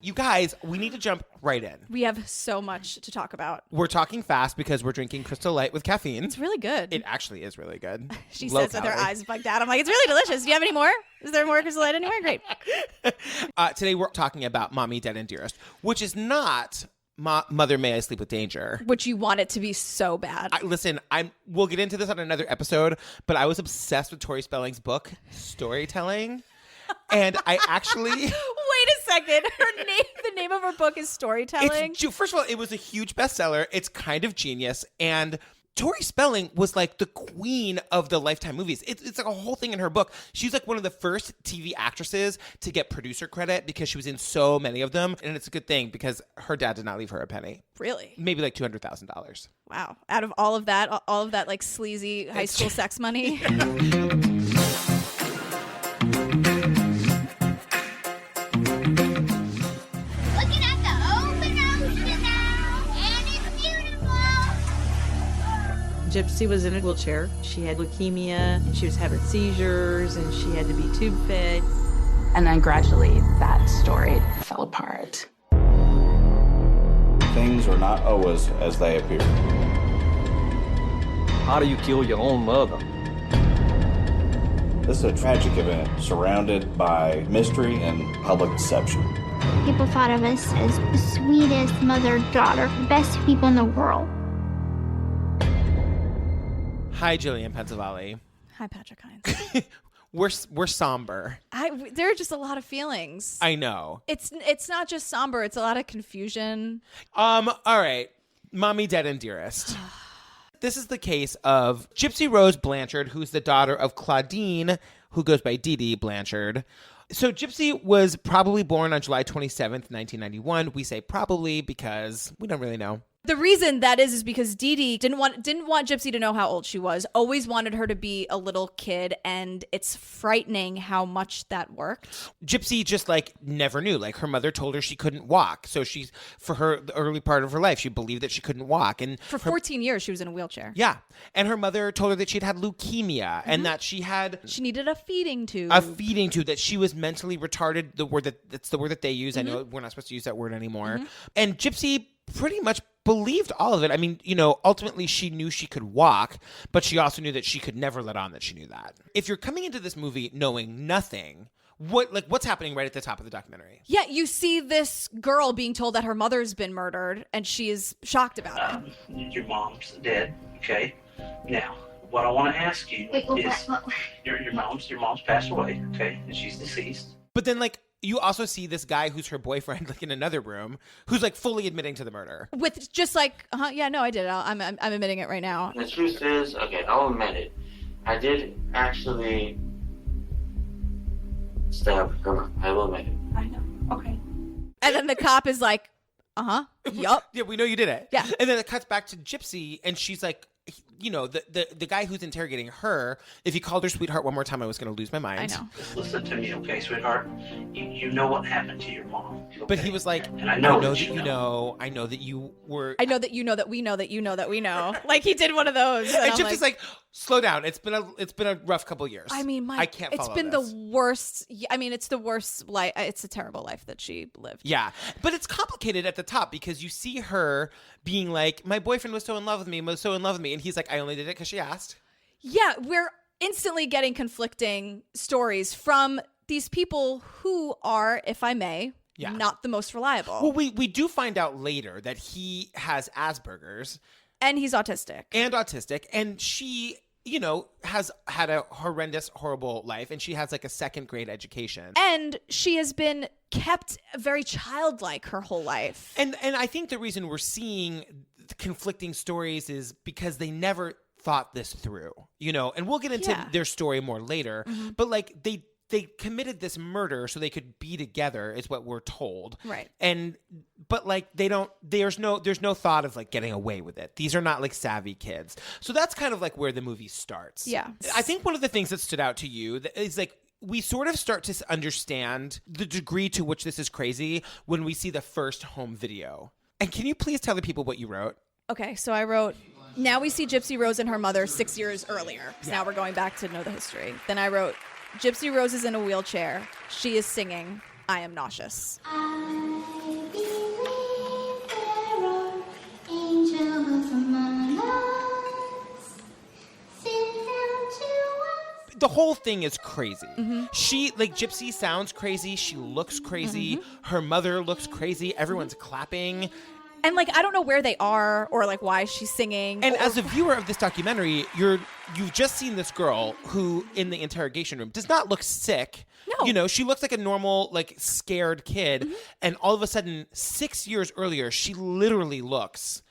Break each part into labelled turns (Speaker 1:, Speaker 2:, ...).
Speaker 1: You guys, we need to jump right in.
Speaker 2: We have so much to talk about.
Speaker 1: We're talking fast because we're drinking Crystal Light with caffeine.
Speaker 2: It's really good.
Speaker 1: It actually is really good.
Speaker 2: She
Speaker 1: Low
Speaker 2: says
Speaker 1: calorie.
Speaker 2: with her eyes bugged out. I'm like, it's really delicious. Do you have any more? Is there more Crystal Light anywhere? Great.
Speaker 1: Today we're talking about Mommy, Dead, and Dearest, which is not Mother, May I Sleep with Danger.
Speaker 2: Which you want it to be so bad.
Speaker 1: Listen, we'll get into this on another episode, but I was obsessed with Tori Spelling's book, Storytelling. And I actually...
Speaker 2: Wait a second. The name of her book is Storytelling?
Speaker 1: First of all, it was a huge bestseller. It's kind of genius. And Tori Spelling was like the queen of the Lifetime movies. It's like a whole thing in her book. She's like one of the first TV actresses to get producer credit because she was in so many of them. And it's a good thing because her dad did not leave her a penny.
Speaker 2: Really?
Speaker 1: Maybe like $200,000.
Speaker 2: Wow. Out of all of that like sleazy high school sex money.
Speaker 3: Gypsy was in a wheelchair. She had leukemia, she was having seizures, and she had to be tube fed.
Speaker 4: And then gradually that story fell apart.
Speaker 5: Things are not always as they appear.
Speaker 6: How do you kill your own mother?
Speaker 5: This is a tragic event surrounded by mystery and public deception.
Speaker 7: People thought of us as the sweetest mother-daughter, best people in the world.
Speaker 1: Hi, Jillian Pensavalli.
Speaker 2: Hi, Patrick Hines.
Speaker 1: We're somber.
Speaker 2: There are just a lot of feelings.
Speaker 1: I know.
Speaker 2: It's not just somber. It's a lot of confusion.
Speaker 1: All right. Mommy, Dead, and Dearest. This is the case of Gypsy Rose Blancharde, who's the daughter of Claudine, who goes by Dee Dee Blancharde. So Gypsy was probably born on July 27th, 1991. We say probably because we don't really know.
Speaker 2: The reason that is because Dee Dee didn't want Gypsy to know how old she was, always wanted her to be a little kid, and it's frightening how much that worked.
Speaker 1: Gypsy just never knew. Her mother told her she couldn't walk. So the early part of her life, she believed that she couldn't walk. And
Speaker 2: for 14 years, she was in a wheelchair.
Speaker 1: Yeah. And her mother told her that she'd had leukemia and that she
Speaker 2: needed a feeding tube.
Speaker 1: That she was mentally retarded. That's the word that they use. I know we're not supposed to use that word anymore. And Gypsy pretty much believed all of it. I mean, ultimately she knew she could walk, but she also knew that she could never let on that she knew that. If you're coming into this movie knowing nothing, what's happening right at the top of the documentary?
Speaker 2: Yeah, you see this girl being told that her mother's been murdered, and she is shocked about it.
Speaker 8: Your mom's dead, okay? Now, what I want to ask you is, your mom's passed away, okay? And she's deceased.
Speaker 1: But then, you also see this guy who's her boyfriend, in another room, who's fully admitting to the murder.
Speaker 2: With just yeah, no, I did it. I'm admitting it right now.
Speaker 9: The truth is, okay, I'll admit it. I did actually stab her. I will admit it.
Speaker 4: I know. Okay.
Speaker 2: And then the cop is like, yup.
Speaker 1: Yeah, we know you did it.
Speaker 2: Yeah.
Speaker 1: And then it cuts back to Gypsy, and she's like, the guy who's interrogating her, if he called her sweetheart one more time, I was going to lose my mind.
Speaker 2: I know.
Speaker 8: Listen to me, okay, sweetheart? You know what happened to your mom. Okay?
Speaker 1: But he was like,
Speaker 8: and I know
Speaker 1: that you know. I know that you were.
Speaker 2: I know that you know that we know that you know that we know. He did one of those.
Speaker 1: And Gypsy's like, slow down. It's been a rough couple of years.
Speaker 2: I mean,
Speaker 1: I can't follow
Speaker 2: It's been
Speaker 1: this.
Speaker 2: the worst. I mean, it's the worst life. It's a terrible life that she lived.
Speaker 1: Yeah. But it's complicated at the top because you see her being like, my boyfriend was so in love with me, And he's like, I only did it because she asked.
Speaker 2: Yeah. We're instantly getting conflicting stories from these people who are, if I may, not the most reliable.
Speaker 1: Well, we do find out later that he has Asperger's.
Speaker 2: And he's autistic.
Speaker 1: And she, has had a horrendous, horrible life. And she has a second grade education.
Speaker 2: And she has been kept very childlike her whole life.
Speaker 1: And I think the reason we're seeing conflicting stories is because they never thought this through, and we'll get into their story more later. But they committed this murder so they could be together is what we're told.
Speaker 2: Right.
Speaker 1: But there's no thought of getting away with it. These are not savvy kids. So that's kind of where the movie starts.
Speaker 2: Yeah.
Speaker 1: I think one of the things that stood out to you is we sort of start to understand the degree to which this is crazy when we see the first home video. And can you please tell the people what you wrote?
Speaker 2: Okay, so I wrote, now we see Gypsy Rose and her mother 6 years earlier. So now we're going back to know the history. Then I wrote, Gypsy Rose is in a wheelchair. She is singing, I am nauseous.
Speaker 7: I
Speaker 1: the whole thing is crazy. She, like, Gypsy sounds crazy. She looks crazy. Her mother looks crazy. Everyone's clapping.
Speaker 2: And, like, I don't know where they are or, like, why she's singing.
Speaker 1: And as a viewer of this documentary, you've just seen this girl who, in the interrogation room, does not look sick.
Speaker 2: No.
Speaker 1: You know, she looks like a normal, like, scared kid. And all of a sudden, 6 years earlier, she literally looks...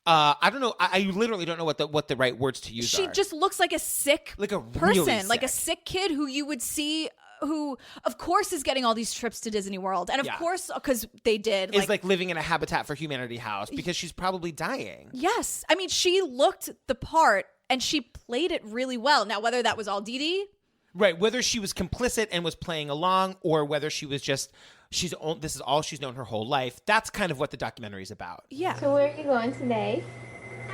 Speaker 1: I don't know. I literally don't know what the right words to use are.
Speaker 2: She just looks like a sick
Speaker 1: like a
Speaker 2: person,
Speaker 1: really
Speaker 2: like a sick kid who you would see, who of course is getting all these trips to Disney World, and of course because they did,
Speaker 1: is like living in a Habitat for Humanity house because she's probably dying.
Speaker 2: Yes, I mean she looked the part and she played it really well. Now whether that was all Dee Dee,
Speaker 1: right? Whether she was complicit and was playing along, or whether she was just. This is all she's known her whole life. That's kind of what the documentary is about.
Speaker 2: Yeah.
Speaker 7: So where are you going today?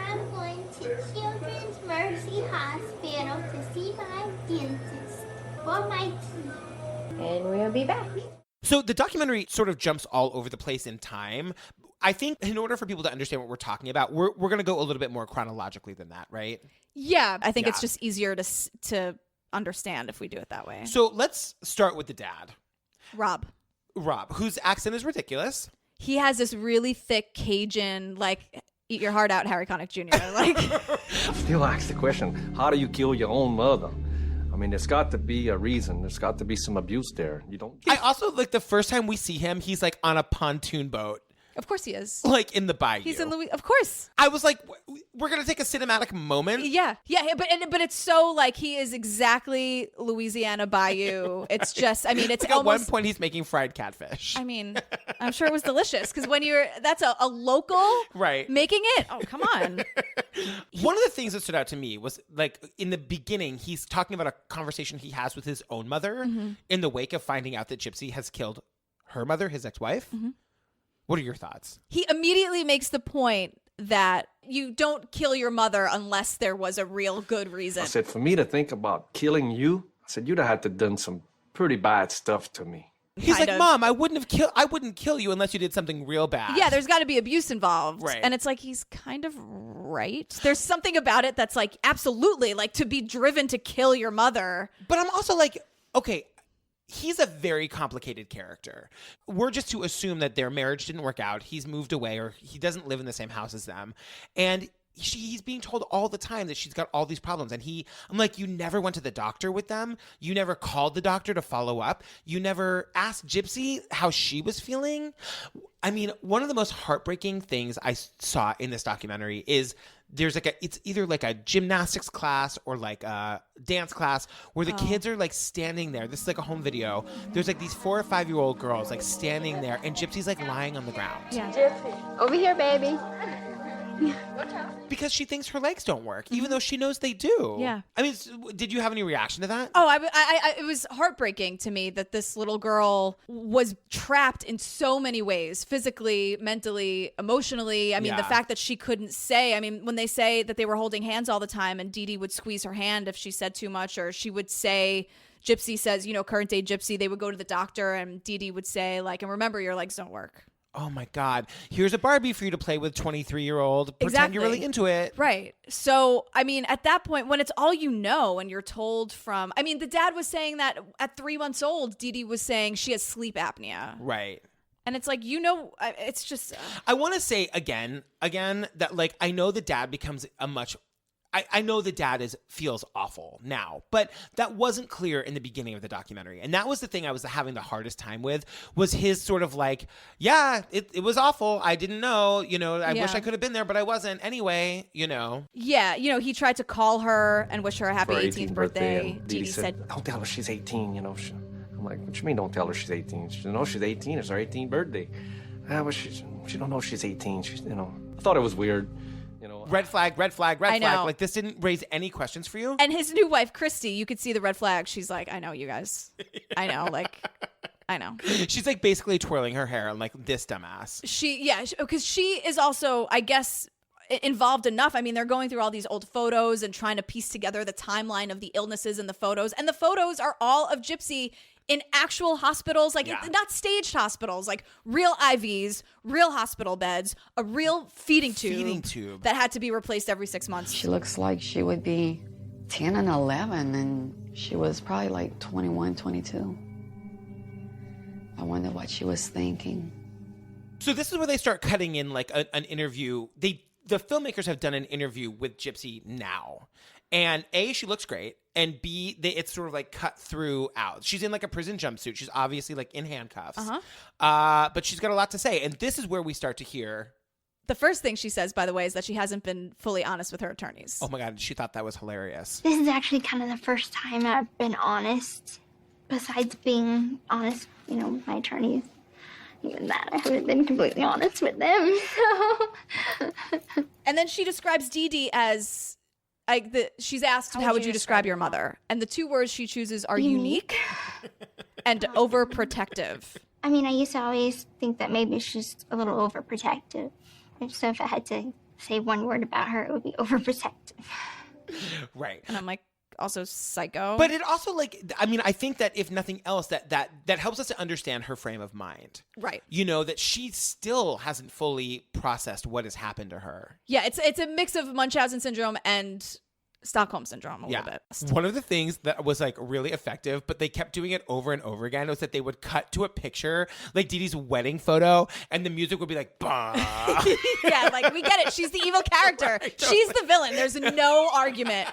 Speaker 7: I'm going to Children's Mercy Hospital to see my dentist for my teeth. And we'll be back.
Speaker 1: So the documentary sort of jumps all over the place in time. I think in order for people to understand what we're talking about, we're going to go a little bit more chronologically than that, right?
Speaker 2: Yeah, I think it's just easier to understand if we do it that way.
Speaker 1: So let's start with the dad. Rob, whose accent is ridiculous.
Speaker 2: He has this really thick Cajun, like, eat your heart out, Harry Connick Jr. Like,
Speaker 6: Still ask the question, how do you kill your own mother? I mean, there's got to be a reason. There's got to be some abuse there. You don't.
Speaker 1: I also, like, the first time we see him, he's, like, on a pontoon boat.
Speaker 2: of course he is.
Speaker 1: Like, in the bayou.
Speaker 2: He's in Louis. Of course.
Speaker 1: I was like, we're going to take a cinematic moment.
Speaker 2: Yeah, but it's so like he is exactly Louisiana Bayou. It's just, I mean, it's
Speaker 1: like
Speaker 2: almost.
Speaker 1: At one point, he's making fried catfish.
Speaker 2: I mean, I'm sure it was delicious because when that's a local
Speaker 1: right
Speaker 2: making it. Oh, come on.
Speaker 1: One of the things that stood out to me was like in the beginning, he's talking about a conversation he has with his own mother in the wake of finding out that Gypsy has killed her mother, his ex-wife. What are your thoughts?
Speaker 2: He immediately makes the point that you don't kill your mother unless there was a real good reason.
Speaker 6: I said, for me to think about killing you, I said, you'd have had to done some pretty bad stuff to me.
Speaker 1: He's like, Mom, I wouldn't kill you unless you did something real bad.
Speaker 2: Yeah, there's got to be abuse involved.
Speaker 1: Right.
Speaker 2: And it's like, he's kind of right. There's something about it that's like, absolutely, like to be driven to kill your mother.
Speaker 1: But I'm also like, okay, he's a very complicated character. We're just to assume that their marriage didn't work out. He's moved away or he doesn't live in the same house as them. And he's being told all the time that she's got all these problems. And I'm like, you never went to the doctor with them. You never called the doctor to follow up. You never asked Gypsy how she was feeling. I mean, one of the most heartbreaking things I saw in this documentary is there's it's either like a gymnastics class or like a dance class where the kids are like standing there. This is like a home video. There's like these 4 or 5-year-old girls like standing there and Gypsy's like lying on the ground.
Speaker 7: Yeah. Gypsy, over here, baby.
Speaker 1: Because she thinks her legs don't work, even though she knows they do.
Speaker 2: Yeah.
Speaker 1: I mean, did you have any reaction to that?
Speaker 2: Oh, it was heartbreaking to me that this little girl was trapped in so many ways, physically, mentally, emotionally. I mean, the fact that she couldn't say, I mean, when they say that they were holding hands all the time and Dee Dee would squeeze her hand if she said too much, or she would say, Gypsy says, current day Gypsy, they would go to the doctor and Dee Dee would say like, and remember your legs don't work.
Speaker 1: Oh my God. Here's a Barbie for you to play with, 23-year-old. Pretend you're really into it.
Speaker 2: Right. So, I mean, at that point, when it's all you know and you're told from, I mean, the dad was saying that at 3 months old, Dee Dee was saying she has sleep apnea.
Speaker 1: Right.
Speaker 2: And it's like, it's just.
Speaker 1: I want to say again, that like, I know the dad becomes a much. I know the dad feels awful now, but that wasn't clear in the beginning of the documentary. And that was the thing I was having the hardest time with, was his sort of like, yeah, it was awful. I didn't know, I wish I could have been there, but I wasn't anyway,
Speaker 2: Yeah, he tried to call her and wish her a happy 18th birthday.
Speaker 6: And Dee Dee said, don't tell her she's 18, I'm like, what you mean don't tell her she's 18? She knows she's 18. It's her 18th birthday. But she don't know she's 18. I thought it was weird.
Speaker 1: Red flag, red flag, red
Speaker 2: I
Speaker 1: flag.
Speaker 2: know.
Speaker 1: Like, this didn't raise any questions for you?
Speaker 2: And his new wife, Christy, you could see the red flag. She's like, I know, you guys. I know, I know.
Speaker 1: She's like basically twirling her hair and like, this dumbass.
Speaker 2: Because she is also, I guess, involved enough. I mean, they're going through all these old photos and trying to piece together the timeline of the illnesses in the photos. And the photos are all of Gypsy in actual hospitals, not staged hospitals, like real IVs, real hospital beds, a real feeding tube that had to be replaced every 6 months.
Speaker 10: She looks like she would be 10 and 11, and she was probably like 21, 22. I wonder what she was thinking.
Speaker 1: So this is where they start cutting in like an interview. The filmmakers have done an interview with Gypsy now. And A, she looks great. And B, it's sort of like cut throughout. She's in like a prison jumpsuit. She's obviously like in handcuffs. But she's got a lot to say. And this is where we start to hear.
Speaker 2: The first thing she says, by the way, is that she hasn't been fully honest with her attorneys.
Speaker 1: Oh my God, she thought that was hilarious.
Speaker 7: This is actually kind of the first time I've been honest. Besides being honest, with my attorneys. Even that, I haven't been completely honest with them. So.
Speaker 2: And then she describes Dee Dee as, she's asked, how would you describe your mother? And the two words she chooses are unique and overprotective.
Speaker 7: I mean, I used to always think that maybe she's a little overprotective. So if I had to say one word about her, it would be overprotective.
Speaker 1: Right.
Speaker 2: And I'm like, also psycho.
Speaker 1: But it also I think that if nothing else, that helps us to understand her frame of mind.
Speaker 2: Right.
Speaker 1: That she still hasn't fully processed what has happened to her.
Speaker 2: Yeah, it's a mix of Munchausen syndrome and Stockholm syndrome a little bit.
Speaker 1: One of the things that was like really effective, but they kept doing it over and over again, was that they would cut to a picture, like Dee Dee's wedding photo, and the music would be like, bah.
Speaker 2: Yeah, like we get it. She's the evil character. Right, totally. She's the villain. There's no argument.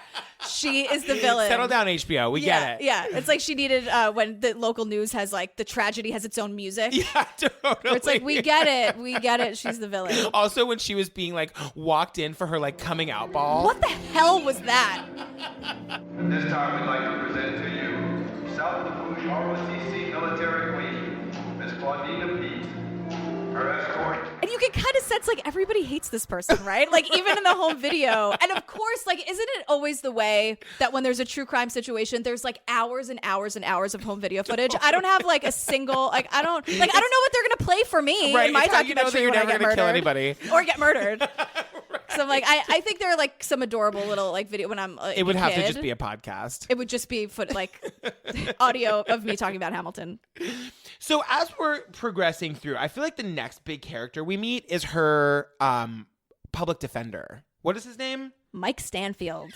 Speaker 2: She is the villain.
Speaker 1: Settle down, HBO. We get it.
Speaker 2: Yeah, it's like she needed when the local news has like the tragedy has its own music.
Speaker 1: Yeah, totally.
Speaker 2: It's like we get it. She's the villain.
Speaker 1: Also, when she was being like walked in for her like coming out ball.
Speaker 2: What the hell was that?
Speaker 11: This time we'd like to present to you South Lafourche ROTC Military Queen, Miss Claudina Pete. Her escort.
Speaker 2: And you can kind of sense like everybody hates this person, right? Like even in the home video. And of course, like isn't it always the way that when there's a true crime situation, there's like hours and hours and hours of home video footage? I don't have like a single I don't know what they're gonna play for me in my documentary when I get murdered.
Speaker 1: Kill anybody.
Speaker 2: Or get murdered. Right. So I'm like, I think there are like some adorable little like video when I'm like,
Speaker 1: it would have to just be a podcast.
Speaker 2: It would just be audio of me talking about Hamilton.
Speaker 1: So as we're progressing through, I feel like the next big character we meet is her public defender. What is his name?
Speaker 2: Mike Stanfield.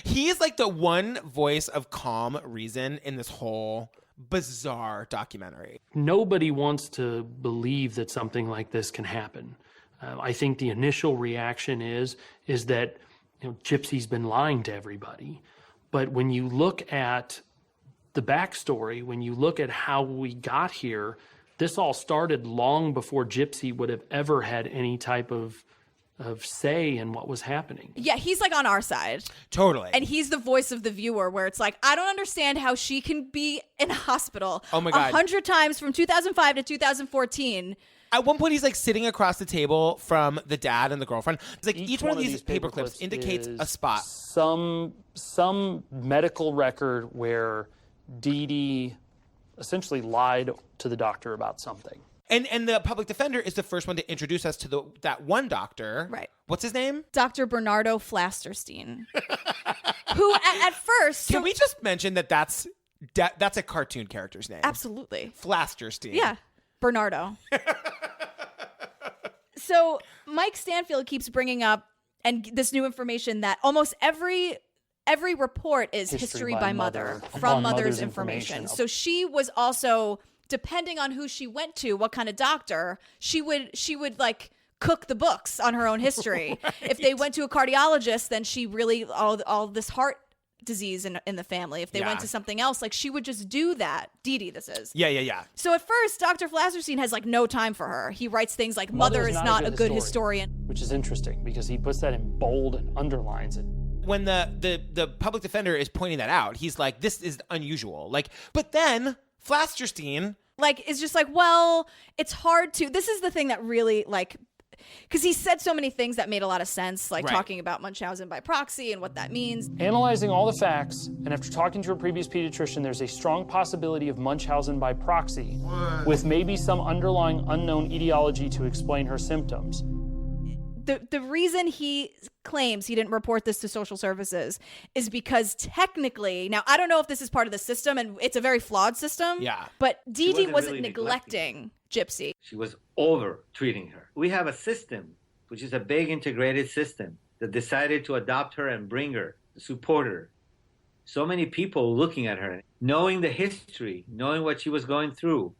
Speaker 1: He's like the one voice of calm reason in this whole bizarre documentary.
Speaker 12: Nobody wants to believe that something like this can happen. I think the initial reaction is that Gypsy's been lying to everybody. But when you look at the backstory, when you look at how we got here, this all started long before Gypsy would have ever had any type of say in what was happening.
Speaker 2: Yeah, he's like on our side.
Speaker 1: Totally.
Speaker 2: And he's the voice of the viewer where it's like, I don't understand how she can be in a hospital
Speaker 1: 100
Speaker 2: times from 2005 to 2014.
Speaker 1: At one point, he's like sitting across the table from the dad and the girlfriend. It's like each one of these paper clips indicates a spot.
Speaker 12: Some medical record where Dee Dee essentially lied to the doctor about something.
Speaker 1: And the public defender is the first one to introduce us to that one doctor.
Speaker 2: Right.
Speaker 1: What's his name?
Speaker 2: Dr. Bernardo Flasterstein. Who at first...
Speaker 1: Can we just mention that's a cartoon character's name?
Speaker 2: Absolutely.
Speaker 1: Flasterstein.
Speaker 2: Yeah. Bernardo. So Mike Stanfield keeps bringing up and this new information that almost every report is history by mother from mother's information. So she was also, depending on who she went to, what kind of doctor, she would like cook the books on her own history. Right. If they went to a cardiologist, then she really all this heart disease in the family. If they went to something else, like she would just do that. Dee Dee, this is.
Speaker 1: Yeah.
Speaker 2: So at first, Dr. Flasterstein has like no time for her. He writes things like, Mother is not a good historian.
Speaker 12: Which is interesting because he puts that in bold and underlines it.
Speaker 1: When the public defender is pointing that out, he's like, this is unusual. Like, but then Flasterstein
Speaker 2: is just like, well, it's hard to, this is the thing that really because he said so many things that made a lot of sense, talking about Munchausen by proxy and what that means.
Speaker 12: Analyzing all the facts, and after talking to a previous pediatrician, there's a strong possibility of Munchausen by proxy, with maybe some underlying unknown etiology to explain her symptoms.
Speaker 2: The reason he claims he didn't report this to social services is because technically, now I don't know if this is part of the system, and it's a very flawed system.
Speaker 1: Yeah.
Speaker 2: But Dee Dee wasn't really neglecting Gypsy.
Speaker 13: She was over treating her. We have a system, which is a big integrated system, that decided to adopt her and bring her, support her, so many people looking at her, knowing the history, knowing what she was going through,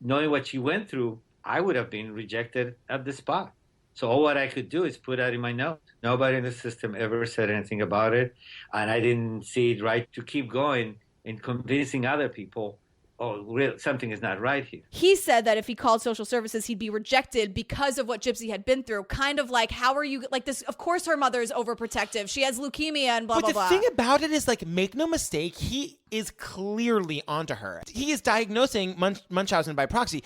Speaker 13: knowing what she went through, I would have been rejected at the spot. So all what I could do is put that in my notes. Nobody in the system ever said anything about it, and I didn't see it right to keep going and convincing other people, something is not right here.
Speaker 2: He said that if he called social services, he'd be rejected because of what Gypsy had been through. Kind of like, how are you, like this, of course her mother is overprotective. She has leukemia and blah, blah, blah.
Speaker 1: But the thing about it is, like, make no mistake, he is clearly onto her. He is diagnosing Munchausen by proxy.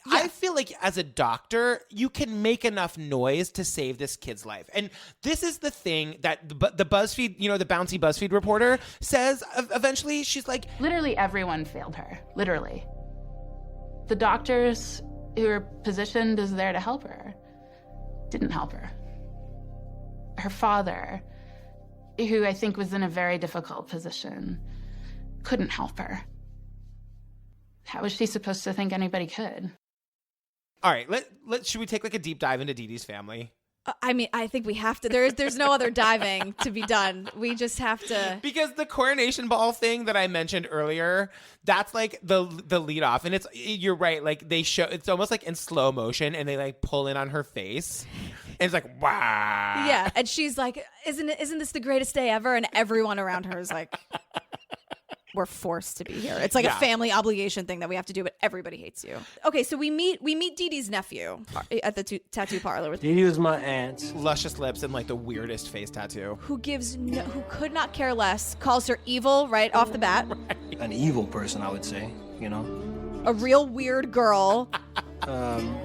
Speaker 1: Yeah. I feel like as a doctor, you can make enough noise to save this kid's life. And this is the thing that the BuzzFeed, the bouncy BuzzFeed reporter says eventually. She's like,
Speaker 4: literally everyone failed her. Literally. The doctors who were positioned as there to help her didn't help her. Her father, who I think was in a very difficult position, couldn't help her. How was she supposed to think anybody could?
Speaker 1: All right, should we take like a deep dive into Dee Dee's family?
Speaker 2: I mean, I think we have to. There's no other diving to be done. We just have to.
Speaker 1: Because the coronation ball thing that I mentioned earlier, that's like the lead off. And you're right, like they show, it's almost like in slow motion and they like pull in on her face. And it's like, wow.
Speaker 2: Yeah, and she's like, isn't this the greatest day ever? And everyone around her is like, we're forced to be here. It's like a family obligation thing that we have to do, but everybody hates you. Okay, so we meet Dee Dee's nephew at the tattoo parlor.
Speaker 6: Dee Dee was my aunt.
Speaker 1: Luscious lips and like the weirdest face tattoo.
Speaker 2: Who could not care less, calls her evil right off the bat.
Speaker 6: Right. An evil person, I would say,
Speaker 2: A real weird girl.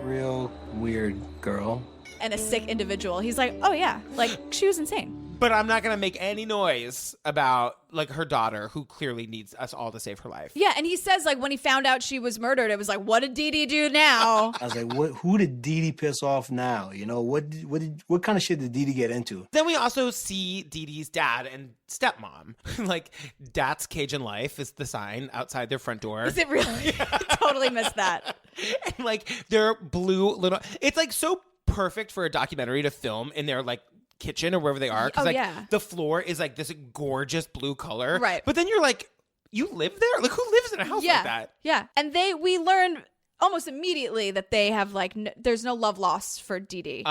Speaker 6: Real weird girl.
Speaker 2: And a sick individual. He's like, oh yeah, like she was insane.
Speaker 1: But I'm not going to make any noise about like her daughter, who clearly needs us all to save her life.
Speaker 2: Yeah, and he says like when he found out she was murdered, it was like, what did Dee Dee do now?
Speaker 6: I was like, who did Dee Dee piss off now? What kind of shit did Dee Dee get into?
Speaker 1: Then we also see Dee Dee's dad and stepmom. Like, Dad's Cajun Life is the sign outside their front door.
Speaker 2: Is it really? I totally missed that.
Speaker 1: And like their blue little, it's like so perfect for a documentary to film in their like kitchen or wherever they are, because the floor is like this gorgeous blue color,
Speaker 2: right?
Speaker 1: But then you're like, you live there? Like, who lives in a house like that?
Speaker 2: Yeah, and we learn almost immediately that they have like there's no love lost for Dee Dee,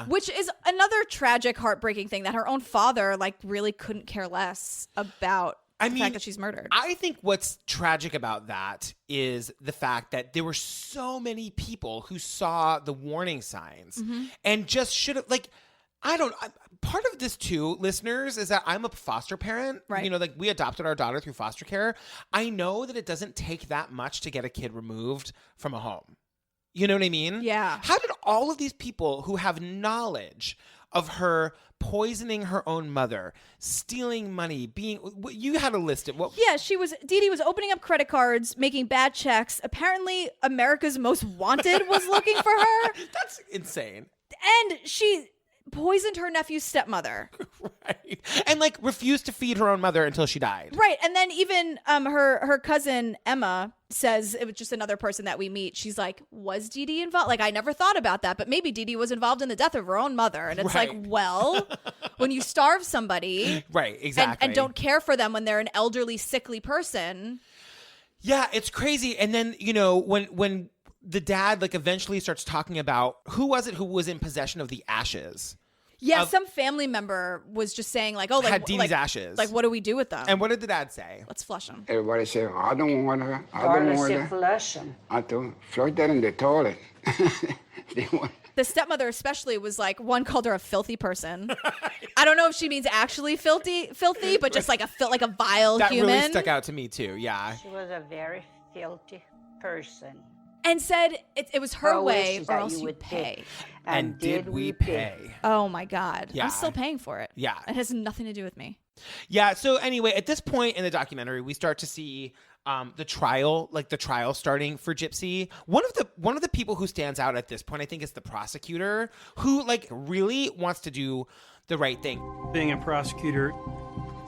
Speaker 2: which is another tragic, heartbreaking thing, that her own father like really couldn't care less about the fact that she's murdered.
Speaker 1: I think what's tragic about that is the fact that there were so many people who saw the warning signs and just should have, like, part of this too, listeners, is that I'm a foster parent.
Speaker 2: Right.
Speaker 1: Like we adopted our daughter through foster care. I know that it doesn't take that much to get a kid removed from a home. You know what I mean?
Speaker 2: Yeah.
Speaker 1: How did all of these people who have knowledge of her poisoning her own mother, stealing money, you had a list of what?
Speaker 2: Yeah, Dee Dee was opening up credit cards, making bad checks. Apparently, America's Most Wanted was looking for her.
Speaker 1: That's insane.
Speaker 2: And she poisoned her nephew's stepmother.
Speaker 1: Right. And like refused to feed her own mother until she died.
Speaker 2: Right. And then even her cousin Emma says, it was just another person that we meet, she's like, was Dee Dee involved? Like, I never thought about that, but maybe Dee Dee was involved in the death of her own mother. And it's like, well, when you starve somebody,
Speaker 1: right, exactly,
Speaker 2: and don't care for them when they're an elderly, sickly person.
Speaker 1: Yeah, it's crazy. And then, when the dad like eventually starts talking about who was in possession of the ashes.
Speaker 2: Yeah, some family member was just saying like, oh, like
Speaker 1: had Dee Dee's ashes.
Speaker 2: Like, what do we do with them?
Speaker 1: And what did the dad say?
Speaker 2: Let's flush them.
Speaker 14: Everybody said, I don't want her. I don't want her.
Speaker 15: Flush them.
Speaker 14: I don't flush that in the toilet.
Speaker 2: The stepmother especially was like, one called her a filthy person. I don't know if she means actually filthy, but just like a vile
Speaker 1: that
Speaker 2: human.
Speaker 1: That really stuck out to me too. Yeah.
Speaker 15: She was a very filthy person.
Speaker 2: And said it was her way or else you pay.
Speaker 1: And did we pay?
Speaker 2: Oh my God.
Speaker 1: Yeah.
Speaker 2: I'm still paying for it.
Speaker 1: Yeah.
Speaker 2: It has nothing to do with me.
Speaker 1: Yeah. So anyway, at this point in the documentary, we start to see the trial starting for Gypsy. One of the people who stands out at this point, I think, is the prosecutor, who like really wants to do the right thing.
Speaker 16: Being a prosecutor,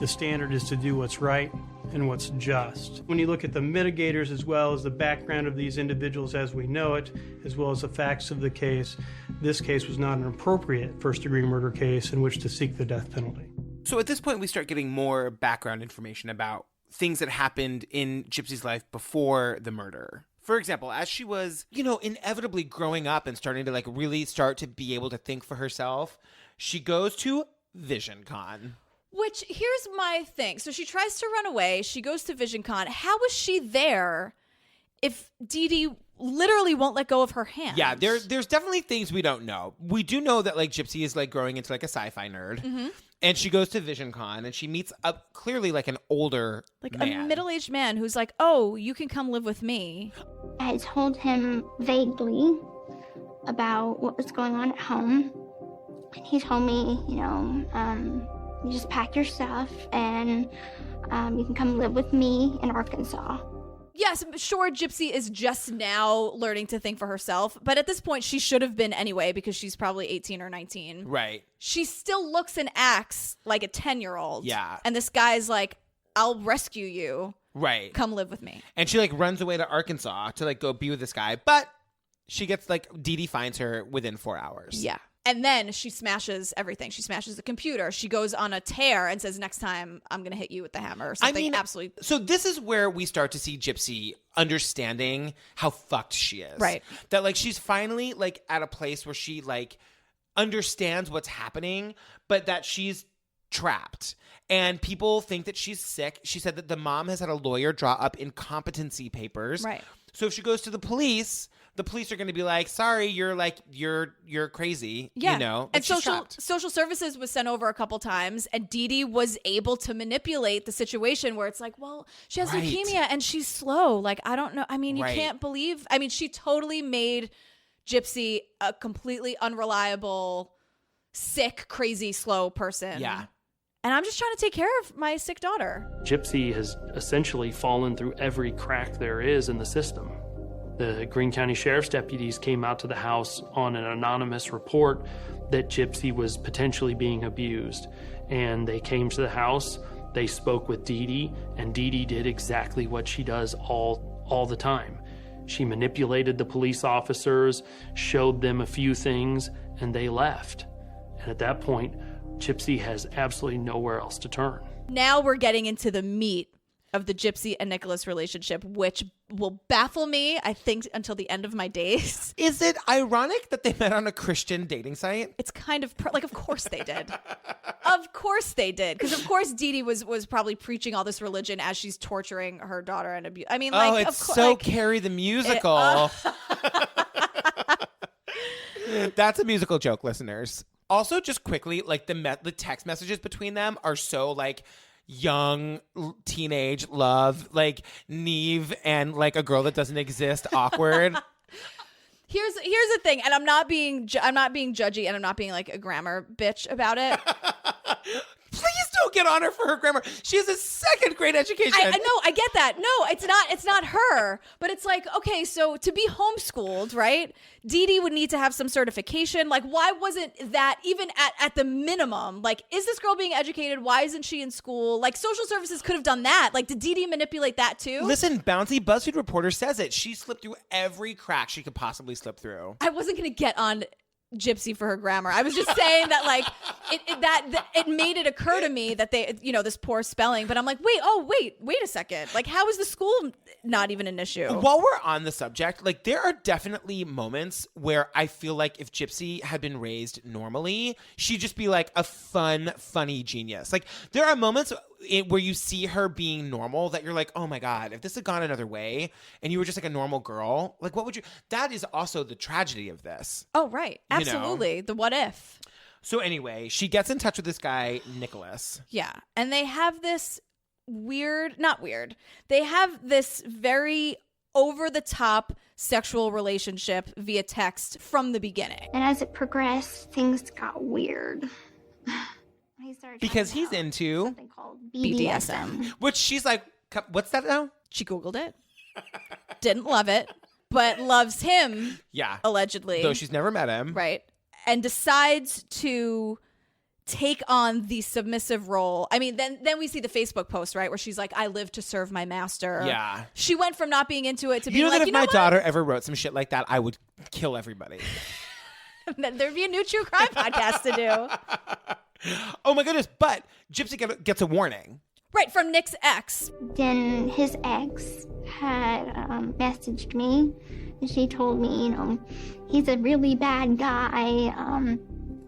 Speaker 16: the standard is to do what's right and what's just. When you look at the mitigators as well as the background of these individuals as we know it, as well as the facts of the case, this case was not an appropriate first-degree murder case in which to seek the death penalty.
Speaker 1: So at this point, we start getting more background information about things that happened in Gypsy's life before the murder. For example, as she was, inevitably growing up and starting to really start to be able to think for herself, she goes to VisionCon.
Speaker 2: Which, here's my thing. So she tries to run away. She goes to VisionCon. How was she there if Dee Dee literally won't let go of her hand?
Speaker 1: Yeah, there's definitely things we don't know. We do know that Gypsy is growing into a sci-fi nerd.
Speaker 2: Mm-hmm.
Speaker 1: And she goes to VisionCon and she meets up clearly an older man.
Speaker 2: A middle-aged man who's like, oh, you can come live with me.
Speaker 7: I told him vaguely about what was going on at home. And he told me, you just pack your stuff and you can come live with me in Arkansas.
Speaker 2: Yes, sure, Gypsy is just now learning to think for herself, but at this point she should have been anyway because she's probably 18 or 19.
Speaker 1: Right.
Speaker 2: She still looks and acts like a 10-year-old.
Speaker 1: Yeah.
Speaker 2: And this guy's like, I'll rescue you.
Speaker 1: Right.
Speaker 2: Come live with me.
Speaker 1: And she runs away to Arkansas to go be with this guy, but she gets Dee Dee finds her within 4 hours.
Speaker 2: Yeah. And then she smashes everything. She smashes the computer. She goes on a tear and says, next time I'm going to hit you with the hammer or something. Absolutely.
Speaker 1: So this is where we start to see Gypsy understanding how fucked she is.
Speaker 2: Right.
Speaker 1: That she's finally at a place where she understands what's happening, but that she's trapped. And people think that she's sick. She said that the mom has had a lawyer draw up incompetency papers.
Speaker 2: Right.
Speaker 1: So if she goes to the police are going to be like, sorry, you're crazy.
Speaker 2: Yeah. And
Speaker 1: she's
Speaker 2: social
Speaker 1: trapped.
Speaker 2: services was sent over a couple times, and Dee Dee was able to manipulate the situation where it's like, well, she has
Speaker 1: Right.
Speaker 2: leukemia and she's slow. I don't know. I mean, you
Speaker 1: Right.
Speaker 2: can't believe. I mean, she totally made Gypsy a completely unreliable, sick, crazy, slow person.
Speaker 1: Yeah.
Speaker 2: And I'm just trying to take care of my sick daughter.
Speaker 12: Gypsy has essentially fallen through every crack there is in the system. The Greene County Sheriff's deputies came out to the house on an anonymous report that Gypsy was potentially being abused. And they came to the house, they spoke with Dee Dee, and Dee Dee did exactly what she does all the time. She manipulated the police officers, showed them a few things, and they left. And at that point, Gypsy has absolutely nowhere else to turn.
Speaker 2: Now we're getting into the meat of the Gypsy and Nicholas relationship, which will baffle me, I think, until the end of my days.
Speaker 1: Is it ironic that they met on a Christian dating site?
Speaker 2: It's kind of of course they did. Of course they did. Because of course Dee Dee was probably preaching all this religion as she's torturing her daughter and abuse. I mean,
Speaker 1: it's so Carrie the musical. That's a musical joke, listeners. Also, just quickly, the text messages between them are so young teenage love, Neve and a girl that doesn't exist, awkward.
Speaker 2: Here's the thing, and I'm not being judgy, and I'm not being a grammar bitch about it.
Speaker 1: Please don't get on her for her grammar. She has a second grade education.
Speaker 2: I know, I get that. No, it's not her. But it's okay, so to be homeschooled, right? Dee Dee would need to have some certification. Why wasn't that even at the minimum? Is this girl being educated? Why isn't she in school? Social services could have done that. Did Dee Dee manipulate that too?
Speaker 1: Listen, bouncy BuzzFeed reporter says it. She slipped through every crack she could possibly slip through.
Speaker 2: I wasn't going to get on Gypsy for her grammar. I was just saying that it made it occur to me that they, this poor spelling, but I'm wait a second. How is the school not even an issue?
Speaker 1: While we're on the subject, there are definitely moments where I feel if Gypsy had been raised normally, she'd just be a funny genius. There are moments where you see her being normal that you're oh my God, if this had gone another way and you were just a normal girl, what would you, that is also the tragedy of this.
Speaker 2: Oh, right. Absolutely. The what if.
Speaker 1: So anyway, she gets in touch with this guy, Nicholas.
Speaker 2: Yeah. And they have this they have this very over-the-top sexual relationship via text from the beginning.
Speaker 7: And as it progressed, things got weird.
Speaker 1: Because he's into
Speaker 7: something called BDSM.
Speaker 1: Which she's what's that now?
Speaker 2: She Googled it. Didn't love it, but loves him.
Speaker 1: Yeah.
Speaker 2: Allegedly.
Speaker 1: Though she's never met him.
Speaker 2: Right. And decides to take on the submissive role. I mean, then we see the Facebook post, right, where she's I live to serve my master.
Speaker 1: Yeah.
Speaker 2: She went from not being into it to being
Speaker 1: If my daughter ever wrote some shit like that, I would kill everybody.
Speaker 2: There'd be a new true crime podcast to do.
Speaker 1: Oh my goodness. But Gypsy gets a warning.
Speaker 2: Right, from Nick's ex.
Speaker 7: Then his ex had messaged me, and she told me, he's a really bad guy.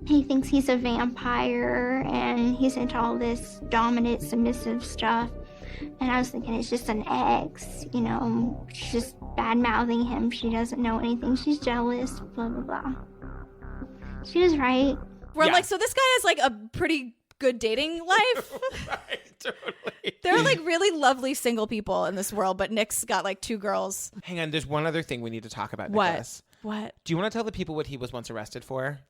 Speaker 7: He thinks he's a vampire, and he's into all this dominant, submissive stuff. And I was thinking, it's just an ex, she's just bad-mouthing him. She doesn't know anything. She's jealous, blah, blah, blah. She was right.
Speaker 2: We're like, so this guy has like a pretty good dating life.
Speaker 1: Right, totally.
Speaker 2: There are like really lovely single people in this world, but Nick's got like 2 girls.
Speaker 1: Hang on, there's one other thing we need to talk about,
Speaker 2: What?
Speaker 1: Nicholas.
Speaker 2: What?
Speaker 1: Do you want to tell the people what he was once arrested for?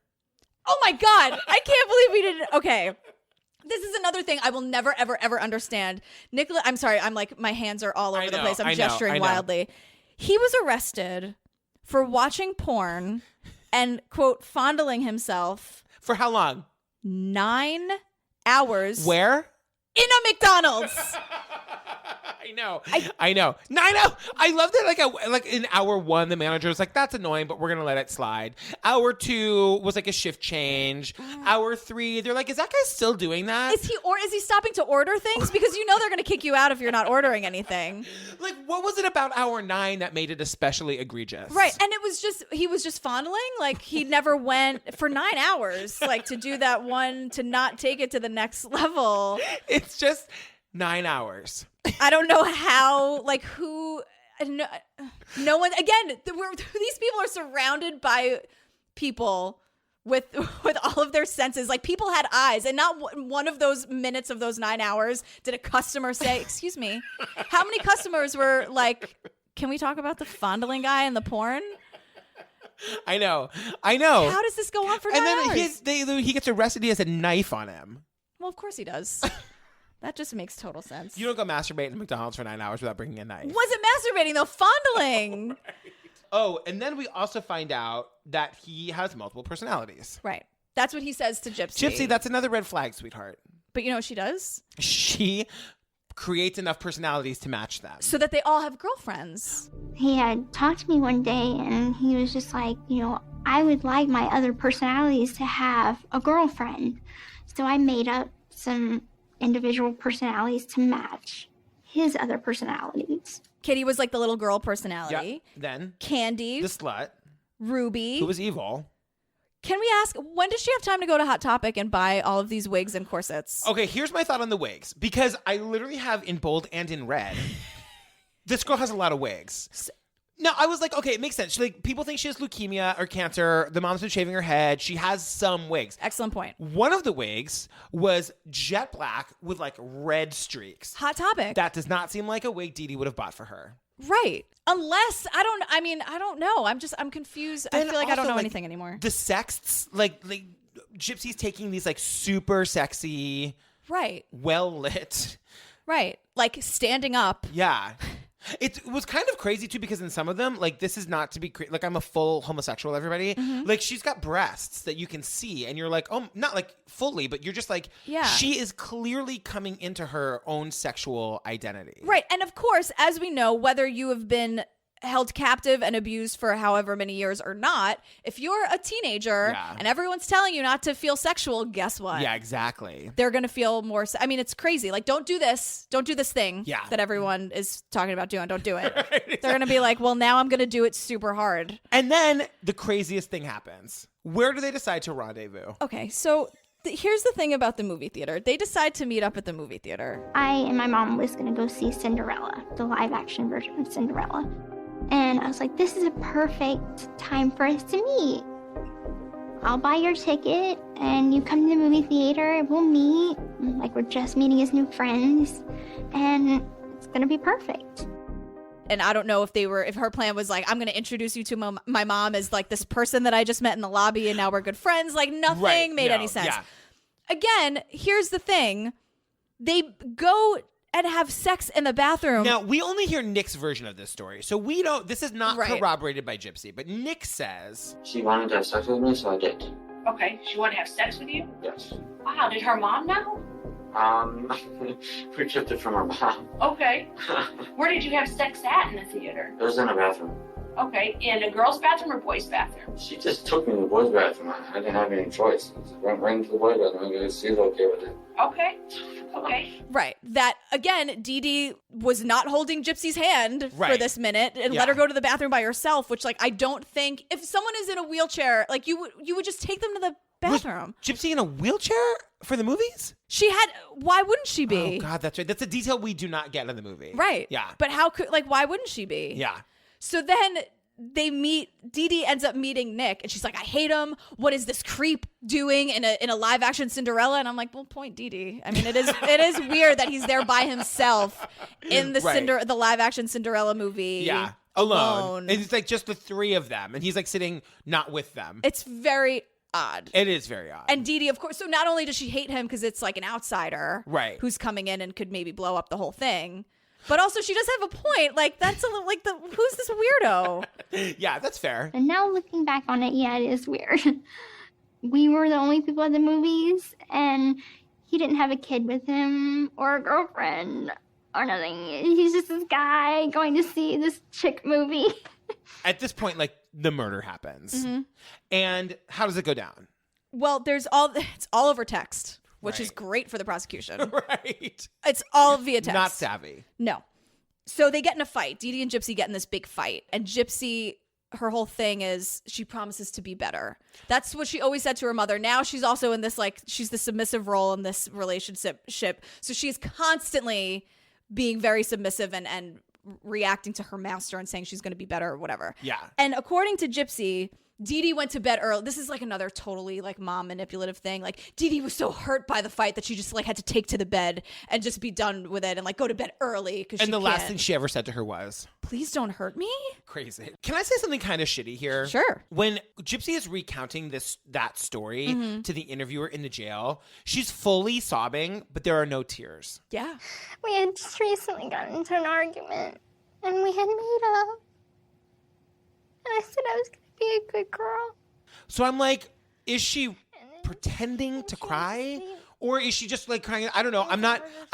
Speaker 2: Oh my God. I can't believe we didn't. Okay. This is another thing I will never, ever, ever understand. Nicholas, I'm sorry. I'm like, my hands are all over the place. I'm gesturing wildly. He was arrested for watching porn and, quote, fondling himself.
Speaker 1: For how long?
Speaker 2: 9 hours.
Speaker 1: Where?
Speaker 2: In a McDonald's.
Speaker 1: I know. 9 hours. I love that. Like in hour 1, the manager was like, "That's annoying, but we're gonna let it slide." Hour 2 was like a shift change. Hour 3, they're like, "Is that guy still doing that?
Speaker 2: Is he stopping to order things? Because they're gonna kick you out if you're not ordering anything."
Speaker 1: Like, what was it about hour 9 that made it especially egregious?
Speaker 2: Right, and he was just fondling. Like he never went for 9 hours, like to do that one, to not take it to the next level.
Speaker 1: It's just 9 hours.
Speaker 2: I don't know how, like who, no one, again, these people are surrounded by people with all of their senses. Like people had eyes, and not one of those minutes of those 9 hours did a customer say, "Excuse me." How many customers were like, "Can we talk about the fondling guy and the porn?"
Speaker 1: I know.
Speaker 2: How does this go on for 9 hours?
Speaker 1: And then he gets arrested. He has a knife on him.
Speaker 2: Well, of course he does. That just makes total sense.
Speaker 1: You don't go masturbate in McDonald's for 9 hours without bringing a knife.
Speaker 2: Wasn't masturbating though, fondling.
Speaker 1: Right. Oh, and then we also find out that he has multiple personalities.
Speaker 2: Right. That's what he says to Gypsy.
Speaker 1: Gypsy, that's another red flag, sweetheart.
Speaker 2: But you know what she does?
Speaker 1: She creates enough personalities to match them.
Speaker 2: So that they all have girlfriends.
Speaker 7: He had talked to me one day, and he was just like, I would like my other personalities to have a girlfriend. So I made up some individual personalities to match his other personalities.
Speaker 2: Kitty was like the little girl personality.
Speaker 1: Yeah. Then
Speaker 2: Candy,
Speaker 1: the slut.
Speaker 2: Ruby,
Speaker 1: who was evil.
Speaker 2: Can we ask, when does she have time to go to Hot Topic and buy all of these wigs and corsets?
Speaker 1: Okay, here's my thought on the wigs, because I literally have in bold and in red. This girl has a lot of wigs. No, I was like, okay, it makes sense. People think she has leukemia or cancer. The mom's been shaving her head. She has some wigs.
Speaker 2: Excellent point.
Speaker 1: One of the wigs was jet black with like red streaks.
Speaker 2: Hot Topic.
Speaker 1: That does not seem like a wig Dee Dee would have bought for her.
Speaker 2: Right. Unless, I don't know. I'm confused.
Speaker 1: Then
Speaker 2: I feel like I don't
Speaker 1: also,
Speaker 2: know anything anymore.
Speaker 1: The sexts, like Gypsy's taking these like super sexy,
Speaker 2: right,
Speaker 1: well lit,
Speaker 2: right, like standing up.
Speaker 1: Yeah. It was kind of crazy too, because in some of them, like, this is not to be like, I'm a full homosexual, everybody. Mm-hmm. Like, she's got breasts that you can see, and you're like, oh, not like fully, but you're just like,
Speaker 2: yeah,
Speaker 1: she is clearly coming into her own sexual identity.
Speaker 2: Right. And of course, as we know, whether you have been held captive and abused for however many years or not, if you're a teenager and everyone's telling you not to feel sexual, guess what?
Speaker 1: Yeah, exactly.
Speaker 2: They're going to feel more. It's crazy. Like, don't do this thing that everyone is talking about doing. Don't do it. Right, exactly. They're going to be like, well, now I'm going to do it super hard.
Speaker 1: And then the craziest thing happens. Where do they decide to rendezvous?
Speaker 2: Okay, so here's the thing about the movie theater. They decide to meet up at the movie theater.
Speaker 7: I and my mom was going to go see Cinderella, the live action version of Cinderella. And I was like, this is a perfect time for us to meet. I'll buy your ticket and you come to the movie theater, we'll meet. Like, we're just meeting as new friends and it's gonna be perfect.
Speaker 2: And I don't know if her plan was like, I'm going to introduce you to my mom as like this person that I just met in the lobby and now we're good friends. Like, nothing made any sense. Yeah. Again, here's the thing. They go and have sex in the bathroom.
Speaker 1: Now, we only hear Nick's version of this story, so we don't. This is not corroborated by Gypsy, but Nick says
Speaker 9: she wanted to have sex with me, so I did.
Speaker 17: Okay, she wanted to have sex with you?
Speaker 9: Yes.
Speaker 17: Wow, did her mom know?
Speaker 9: We kept it from her mom.
Speaker 17: Okay. Where did you have sex at in the theater?
Speaker 9: It was in a bathroom.
Speaker 17: Okay, in a girl's bathroom or boys' bathroom?
Speaker 9: She just took me to the boys' bathroom. I didn't have any choice. I just went right into the boys' bathroom. I guess she's okay with it.
Speaker 17: Okay. Okay.
Speaker 2: Right. That, again, Dee Dee was not holding Gypsy's hand for
Speaker 1: Right.
Speaker 2: this minute and let her go to the bathroom by herself, which, like, I don't think, if someone is in a wheelchair, like, you would just take them to the bathroom.
Speaker 1: Was Gypsy in a wheelchair for the movies?
Speaker 2: She had, why wouldn't she be?
Speaker 1: Oh, God, that's right. That's a detail we do not get in the movie.
Speaker 2: Right.
Speaker 1: Yeah.
Speaker 2: But how could, like, why wouldn't she be?
Speaker 1: Yeah.
Speaker 2: So then they meet, Dee Dee ends up meeting Nick, and she's like, I hate him. What is this creep doing in a live action Cinderella? And I'm like, well, point Dee Dee. I mean, it is weird that he's there by himself in the
Speaker 1: Right.
Speaker 2: the live action Cinderella movie.
Speaker 1: Yeah. Alone. And it's like just the three of them. And he's like sitting not with them.
Speaker 2: It's very odd.
Speaker 1: It is very odd.
Speaker 2: And Dee Dee, of course, so not only does she hate him because it's like an outsider
Speaker 1: Right.
Speaker 2: who's coming in and could maybe blow up the whole thing, but also she does have a point. Like, that's a little, like, who's this weirdo?
Speaker 1: Yeah, that's fair.
Speaker 7: And now looking back on it, yeah, it is weird. We were the only people at the movies, and he didn't have a kid with him or a girlfriend or nothing. He's just this guy going to see this chick movie.
Speaker 1: At this point, like, the murder happens.
Speaker 2: Mm-hmm.
Speaker 1: And how does it go down?
Speaker 2: Well, it's all over text, which is great for the prosecution.
Speaker 1: Right.
Speaker 2: It's all via text.
Speaker 1: Not savvy.
Speaker 2: No. So they get in a fight. Dee Dee and Gypsy get in this big fight. And Gypsy, her whole thing is she promises to be better. That's what she always said to her mother. Now she's also in this, like, she's the submissive role in this relationship. So she's constantly being very submissive and reacting to her master and saying she's going to be better or whatever.
Speaker 1: Yeah.
Speaker 2: And according to Gypsy, Dee Dee went to bed early. This is like another totally like mom manipulative thing. Like, Dee Dee was so hurt by the fight that she just like had to take to the bed and just be done with it and like go to bed early.
Speaker 1: And the last thing she ever said to her was,
Speaker 2: please don't hurt me.
Speaker 1: Crazy. Can I say something kind of shitty here?
Speaker 2: Sure.
Speaker 1: When Gypsy is recounting that story
Speaker 2: Mm-hmm.
Speaker 1: to the interviewer in the jail, she's fully sobbing, but there are no tears.
Speaker 2: Yeah.
Speaker 7: We had just recently gotten into an argument, and we had made up. And I said I was going to be a good girl.
Speaker 1: So I'm like, is she pretending to cry? Or is she just like crying? I don't know. I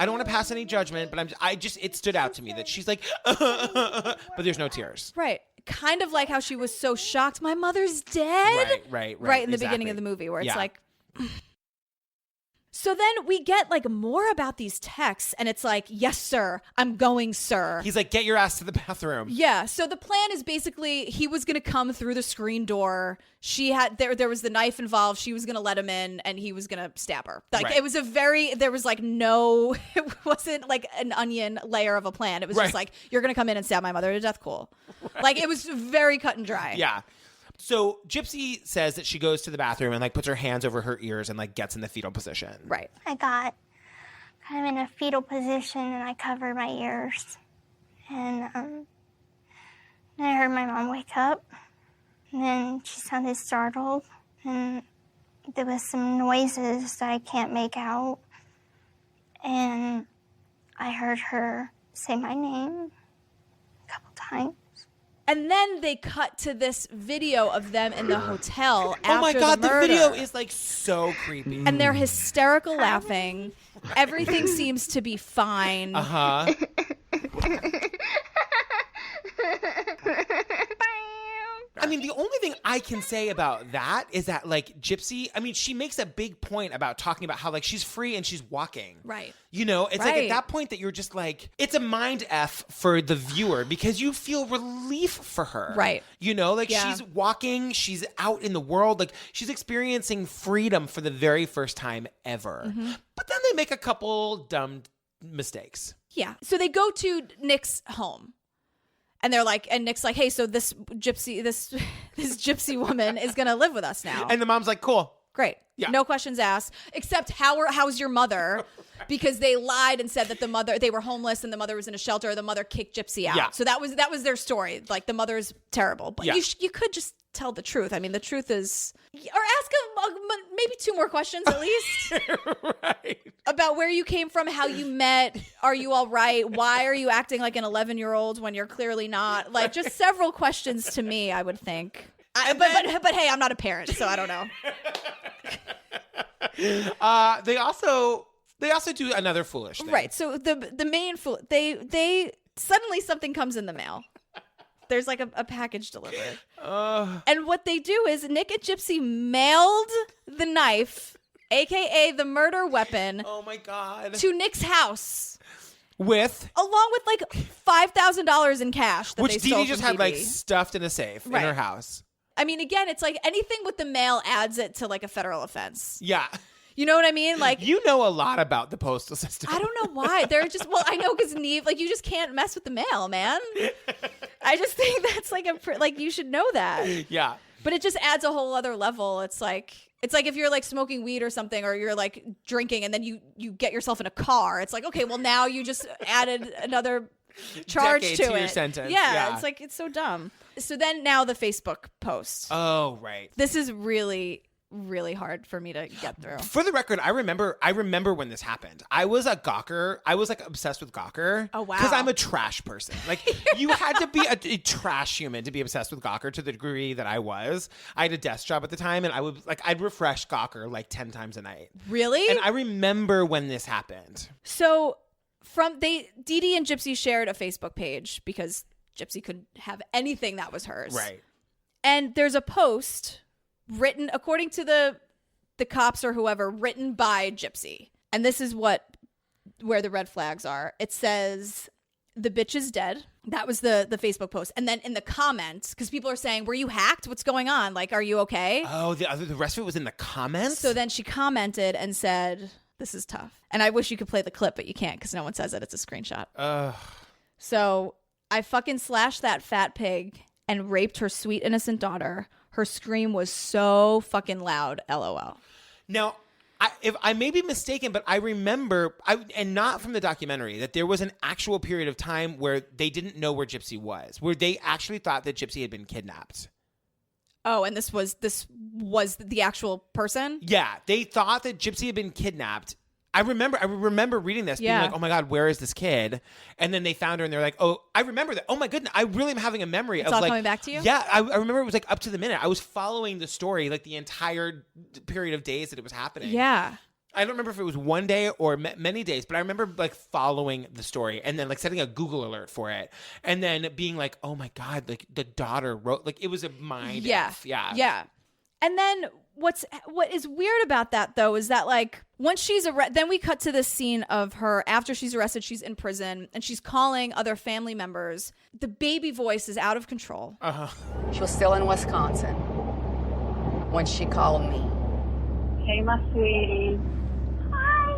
Speaker 1: don't want to pass any judgment, but it stood out to me that she's like, but there's no tears.
Speaker 2: Right. Kind of like how she was so shocked my mother's dead.
Speaker 1: Right.
Speaker 2: Right in the beginning of the movie where it's like... So then we get like more about these texts and it's like, yes, sir, I'm going, sir.
Speaker 1: He's like, get your ass to the bathroom.
Speaker 2: Yeah. So the plan is basically he was going to come through the screen door. She had, there was the knife involved. She was going to let him in and he was going to stab her. Like
Speaker 1: Right.
Speaker 2: it was there was like no, it wasn't like an onion layer of a plan. It was just like, you're going to come in and stab my mother to death. Cool. Right. Like it was very cut and dry.
Speaker 1: Yeah. So Gypsy says that she goes to the bathroom and like puts her hands over her ears and like gets in the fetal position.
Speaker 2: Right.
Speaker 7: I got kind of in a fetal position and I covered my ears. And then I heard my mom wake up. And then she sounded startled. And there was some noises that I can't make out. And I heard her say my name a couple times.
Speaker 2: And then they cut to this video of them in the hotel after
Speaker 1: Oh my God,
Speaker 2: the
Speaker 1: the
Speaker 2: murder.
Speaker 1: video is like so creepy.
Speaker 2: And they're hysterical laughing. Everything seems to be fine.
Speaker 1: Uh-huh. I mean, the only thing I can say about that is that, like, Gypsy, I mean, she makes a big point about talking about how, like, she's free and she's walking.
Speaker 2: Right.
Speaker 1: You know, it's like at
Speaker 2: Right.
Speaker 1: that point that you're just like, it's a mind F for the viewer because you feel relief for her.
Speaker 2: Right.
Speaker 1: You know, like
Speaker 2: Yeah.
Speaker 1: she's walking, she's out in the world, like she's experiencing freedom for the very first time ever.
Speaker 2: Mm-hmm.
Speaker 1: But then they make a couple dumb mistakes.
Speaker 2: Yeah. So they go to Nick's home. And they're like, and Nick's like, hey, so this gypsy woman is gonna live with us now.
Speaker 1: And the mom's like, cool.
Speaker 2: Great.
Speaker 1: Yeah.
Speaker 2: No questions asked. Except how's your mother? Because they lied and said that they were homeless and the mother was in a shelter. The mother kicked Gypsy out.
Speaker 1: Yeah.
Speaker 2: So that was their story. Like the mother's terrible. But
Speaker 1: Yeah.
Speaker 2: you could just tell the truth. I mean, the truth is, or ask maybe 2 more questions at least.
Speaker 1: Right.
Speaker 2: About where you came from, how you met, are you all right? Why are you acting like an 11-year-old when you're clearly not? Like just several questions to me, I would think. But hey, I'm not a parent, so I don't know.
Speaker 1: They also do another foolish thing.
Speaker 2: Right. So the main they suddenly something comes in the mail. There's like a package delivered. And what they do is Nick and Gypsy mailed the knife, aka the murder weapon.
Speaker 1: Oh my God.
Speaker 2: To Nick's house.
Speaker 1: Along
Speaker 2: with like $5,000 in cash that
Speaker 1: which
Speaker 2: they
Speaker 1: Dee
Speaker 2: stole
Speaker 1: Dee just
Speaker 2: from
Speaker 1: had
Speaker 2: Dee
Speaker 1: like
Speaker 2: Dee.
Speaker 1: stuffed in a safe in her house.
Speaker 2: I mean, again, it's like anything with the mail adds it to like a federal offense.
Speaker 1: Yeah.
Speaker 2: You know what I mean? Like,
Speaker 1: you know a lot about the postal system.
Speaker 2: I don't know why. They're just, well, I know because Neve, like, you just can't mess with the mail, man. I just think that's like like, you should know that.
Speaker 1: Yeah.
Speaker 2: But it just adds a whole other level. It's like if you're like smoking weed or something, or you're like drinking and then you get yourself in a car. It's like, okay, well, now you just added another charge
Speaker 1: Decade
Speaker 2: to
Speaker 1: to
Speaker 2: it.
Speaker 1: your sentence.
Speaker 2: Yeah, it's like, it's so dumb. So then now the Facebook post.
Speaker 1: Oh, right.
Speaker 2: This is really, really hard for me to get through.
Speaker 1: For the record, I remember when this happened. I was a Gawker. I was like obsessed with Gawker.
Speaker 2: Oh, wow.
Speaker 1: Because I'm a trash person. Like, you had to be a trash human to be obsessed with Gawker to the degree that I was. I had a desk job at the time, and I'd refresh Gawker like 10 times a night.
Speaker 2: Really?
Speaker 1: And I remember when this happened.
Speaker 2: So Dee Dee and Gypsy shared a Facebook page because Gypsy couldn't have anything that was hers.
Speaker 1: Right.
Speaker 2: And there's a post written, according to the cops or whoever, written by Gypsy. And this is where the red flags are. It says, "The bitch is dead." That was the Facebook post. And then in the comments, because people are saying, "Were you hacked? What's going on? Like, are you okay?"
Speaker 1: Oh, the rest of it was in the comments?
Speaker 2: So then she commented and said, "This is tough." And I wish you could play the clip, but you can't because no one says it. It's a screenshot. So I fucking slashed that fat pig and raped her sweet innocent daughter. Her scream was so fucking loud. LOL.
Speaker 1: Now, if I may be mistaken, but I remember, and not from the documentary, that there was an actual period of time where they didn't know where Gypsy was, where they actually thought that Gypsy had been kidnapped.
Speaker 2: Oh, and this was the actual person?
Speaker 1: Yeah, they thought that Gypsy had been kidnapped. I remember reading this, being like, "Oh my God, where is this kid?" And then they found her, and they're like, "Oh, I remember that. Oh my goodness, I really am having a memory
Speaker 2: It's
Speaker 1: of
Speaker 2: all
Speaker 1: like
Speaker 2: coming back to you."
Speaker 1: Yeah, I remember it was like up to the minute. I was following the story like the entire period of days that it was happening.
Speaker 2: Yeah.
Speaker 1: I don't remember if it was one day or many days, but I remember like following the story and then like setting a Google alert for it, and then being like, "Oh my God, like the daughter wrote." Like it was a mind. F.
Speaker 2: Yeah. And then what is weird about that though is that like once she's arrested, then we cut to this scene of her after she's arrested. She's in prison and she's calling other family members. The baby voice is out of control.
Speaker 10: She was still in Wisconsin when she called me.
Speaker 17: Hey, my sweetie. Hi.